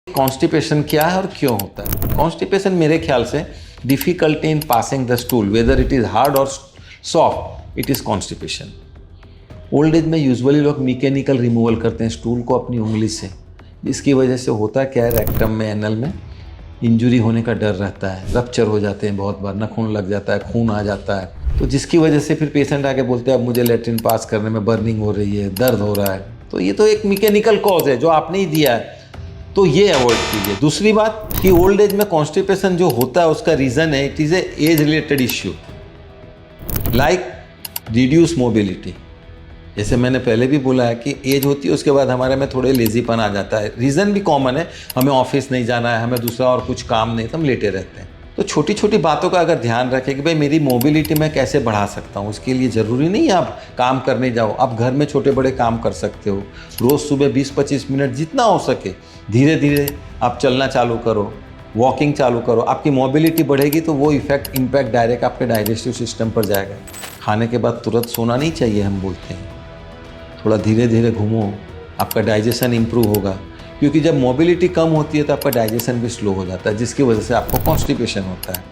Constipation क्या है और क्यों होता है? कॉन्स्टिपेशन मेरे ख्याल से difficulty in passing the stool, whether it is hard और soft, it is constipation. Old age में यूजुअली लोग मैकेनिकल रिमूवल करते हैं स्टूल को अपनी उंगली से। इसकी वजह से होता क्या है, रेक्टम में, एनल में इंजरी होने का डर रहता है, रप्चर हो जाते हैं, बहुत बार नाखून लग जाता है, खून आ जाता है, तो जिसकी वजह से फिर पेशेंट आके बोलते हैं अब मुझे लेट्रिन पास करने में बर्निंग हो रही है, दर्द हो रहा है। तो ये तो एक मैकेनिकल कॉज है जो आपने ही दिया है, तो ये अवॉइड कीजिए। दूसरी बात कि ओल्ड एज में कॉन्स्टिपेशन जो होता है उसका रीज़न है, it is a age related issue like reduce mobility. जैसे मैंने पहले भी बोला है कि एज होती है उसके बाद हमारे में थोड़े लेजीपन आ जाता है। रीज़न भी कॉमन है, हमें ऑफिस नहीं जाना है, हमें दूसरा और कुछ काम नहीं, तो हम लेटे रहते हैं। तो छोटी छोटी बातों का अगर ध्यान रखें कि भाई मेरी मोबिलिटी मैं कैसे बढ़ा सकता हूँ, उसके लिए ज़रूरी नहीं है आप काम करने जाओ, आप घर में छोटे बड़े काम कर सकते हो। रोज़ सुबह 20-25 मिनट जितना हो सके धीरे धीरे आप चलना चालू करो, वॉकिंग चालू करो, आपकी मोबिलिटी बढ़ेगी तो वो इम्पैक्ट डायरेक्ट आपके डाइजेस्टिव सिस्टम पर जाएगा। खाने के बाद तुरंत सोना नहीं चाहिए, हम बोलते हैं थोड़ा धीरे धीरे घूमो, आपका डाइजेशन इंप्रूव होगा, क्योंकि जब मोबिलिटी कम होती है तो आपका डाइजेशन भी स्लो हो जाता है, जिसकी वजह से आपको कॉन्स्टिपेशन होता है।